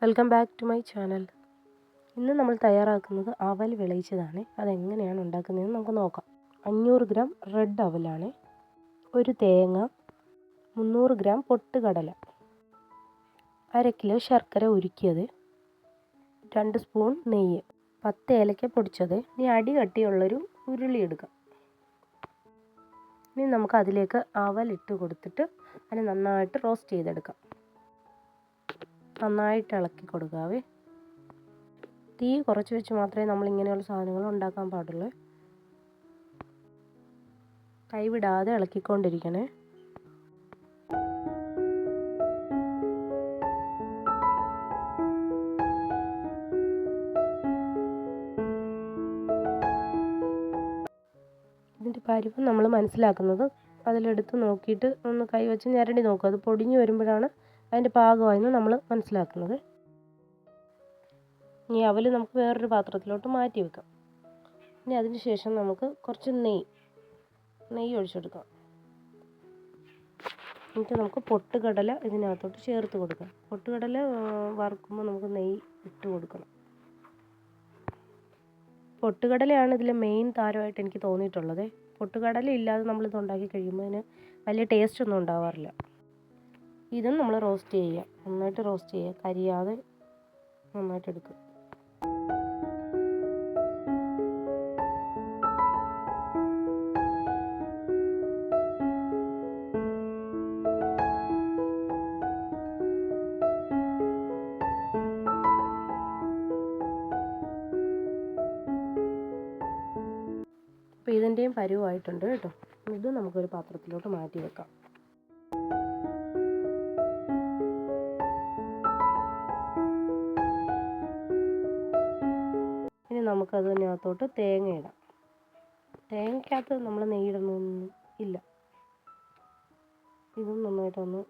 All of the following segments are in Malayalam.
Welcome back to my channel. ഇന്ന് നമ്മൾ തയ്യാറാക്കുന്നത് അവൽ വിളയിച്ചതാണ്. അതെങ്ങനെയാണ് ഉണ്ടാക്കുന്നതെന്ന് നമുക്ക് നോക്കാം. 500 ഗ്രാം റെഡ് അവലാണ്, ഒരു തേങ്ങ, 300 ഗ്രാം പൊട്ടുകടല, 1/2 കിലോ ശർക്കര ഉരുക്കിയത്, 2 സ്പൂൺ നെയ്യ്, 10 ഏലക്ക പൊടിച്ചത്. ഇനി അടി കട്ടിയുള്ളൊരു ഉരുളി എടുക്കാം. ഇനി നമുക്ക് അതിലേക്ക് അവലിട്ട് കൊടുത്തിട്ട് അതിന് നന്നായിട്ട് റോസ്റ്റ് ചെയ്തെടുക്കാം. നന്നായിട്ട് ഇളക്കി കൊടുക്കാവേ. തീ കുറച്ച് വെച്ച് മാത്രമേ നമ്മൾ ഇങ്ങനെയുള്ള സാധനങ്ങൾ ഉണ്ടാക്കാൻ പാടുള്ളൂ. കൈവിടാതെ ഇളക്കിക്കൊണ്ടിരിക്കണേ. ഇതിൻ്റെ പരുവം നമ്മൾ മനസ്സിലാക്കുന്നത് അതിലെടുത്ത് നോക്കിയിട്ട് ഒന്ന് കൈ വെച്ച് ഞരടി നോക്കുക. അത് പൊടിഞ്ഞു വരുമ്പോഴാണ് അതിൻ്റെ പാകമായെന്ന് നമ്മൾ മനസ്സിലാക്കുന്നത്. ഇനി അവൽ നമുക്ക് വേറൊരു പാത്രത്തിലോട്ട് മാറ്റി വെക്കാം. ഇനി അതിന് ശേഷം നമുക്ക് കുറച്ച് നെയ്യ് ഒഴിച്ചെടുക്കാം. എന്നിട്ട് നമുക്ക് പൊട്ടുകടല ഇതിനകത്തോട്ട് ചേർത്ത് കൊടുക്കാം. പൊട്ടുകടല വറുക്കുമ്പോൾ നമുക്ക് നെയ്യ് ഇട്ട് കൊടുക്കണം. പൊട്ടുകടലയാണ് ഇതിലെ മെയിൻ താരമായിട്ട് എനിക്ക് തോന്നിയിട്ടുള്ളത്. പൊട്ടുകടല ഇല്ലാതെ നമ്മളിത് ഉണ്ടാക്കി കഴിയുമ്പോൾ അതിന് വലിയ ടേസ്റ്റ് ഒന്നും ഉണ്ടാവാറില്ല. ഇതും നമ്മൾ റോസ്റ്റ് ചെയ്യുക, നന്നായിട്ട് റോസ്റ്റ് ചെയ്യുക, കരിയാതെ നന്നായിട്ട് എടുക്കുക. അപ്പോൾ ഇതിൻ്റെയും പരുവമായിട്ടുണ്ട് കേട്ടോ. ഇത് നമുക്കൊരു പാത്രത്തിലോട്ട് മാറ്റി വെക്കാം. ഇനി നമുക്കത് അതിനകത്തോട്ട് തേങ്ങ ഇടാം. തേങ്ങയ്ക്കകത്ത് നമ്മൾ നെയ്യിടണമെന്നൊന്നും ഇല്ല. ഇതും നന്നായിട്ടൊന്ന്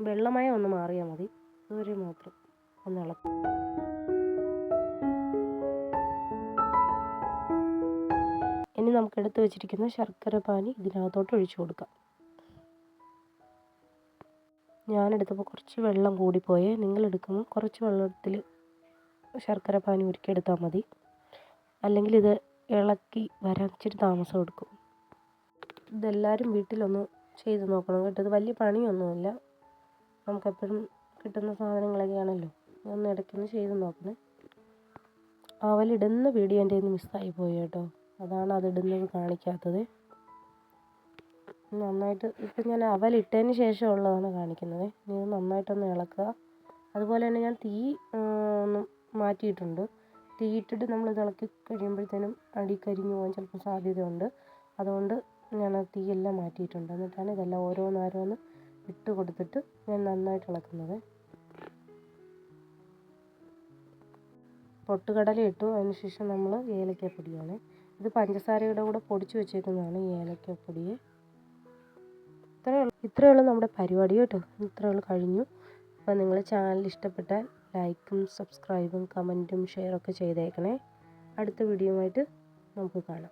വെള്ളമയം ഒന്ന് മാറിയാൽ മതി. അതുവരെ മാത്രം ഒന്ന് ഇളക്കും. ഇനി നമുക്ക് എടുത്ത് വെച്ചിരിക്കുന്ന ശർക്കര പാനി ഇതിനകത്തോട്ട് ഒഴിച്ചു കൊടുക്കാം. ഞാനെടുത്തപ്പോൾ കുറച്ച് വെള്ളം കൂടിപ്പോയേ. നിങ്ങളെടുക്കുമ്പോൾ കുറച്ച് വെള്ളത്തിൽ ശർക്കര പാനി ഉരുക്കിയെടുത്താൽ മതി. അല്ലെങ്കിൽ ഇത് ഇളക്കി വരാൻ ഇച്ചിരി താമസം എടുക്കും. ഇതെല്ലാവരും വീട്ടിലൊന്ന് ചെയ്ത് നോക്കണം കേട്ടോ. ഇത് വലിയ പണിയൊന്നുമില്ല. നമുക്കെപ്പോഴും കിട്ടുന്ന സാധനങ്ങളൊക്കെയാണല്ലോ. ഒന്ന് ഇടയ്ക്കൊന്ന് ചെയ്ത് നോക്കണേ. അവലിടുന്ന വീഡിയോ എൻ്റെ കയ്യിൽ നിന്ന് മിസ്സായി പോയി കേട്ടോ. അതാണ് അതിടുന്നത് കാണിക്കാത്തത്. നന്നായിട്ട് ഇപ്പം ഞാൻ അവലിട്ടതിന് ശേഷമുള്ളതാണ് കാണിക്കുന്നത്. ഇനി ഇത് നന്നായിട്ടൊന്ന് ഇളക്കുക. അതുപോലെ തന്നെ ഞാൻ തീ ഒന്ന് മാറ്റിയിട്ടുണ്ട്. തീ ഇട്ടിട്ട് നമ്മളിത് ഇളക്കി കഴിയുമ്പോഴത്തേനും അടി കരിഞ്ഞു പോകാൻ ചിലപ്പോൾ സാധ്യതയുണ്ട്. അതുകൊണ്ട് ഞാൻ ആ തീയെല്ലാം മാറ്റിയിട്ടുണ്ട്. എന്നിട്ടാണ് ഇതെല്ലാം ഓരോന്നോരോന്ന് ഇട്ട് കൊടുത്തിട്ട് ഞാൻ നന്നായിട്ട് ഇളക്കുന്നത്. പൊട്ടുകടല ഇട്ടു. അതിന് ശേഷം നമ്മൾ ഏലക്കപ്പൊടിയാണ്. ഇത് പഞ്ചസാരയുടെ കൂടെ പൊടിച്ച് വെച്ചേക്കുന്നതാണ് ഈ ഏലക്കപ്പൊടി. ഇത്രയേ ഉള്ളൂ നമ്മുടെ പരിപാടി കേട്ടോ. ഇത്രയേ ഉള്ളൂ, കഴിഞ്ഞു. അപ്പോൾ നിങ്ങൾ ചാനൽ ഇഷ്ടപ്പെട്ടാൽ ലൈക്കും സബ്സ്ക്രൈബും കമൻറ്റും ഷെയറൊക്കെ ചെയ്തേക്കണേ. അടുത്ത വീഡിയോ ആയിട്ട് നമുക്ക് കാണാം.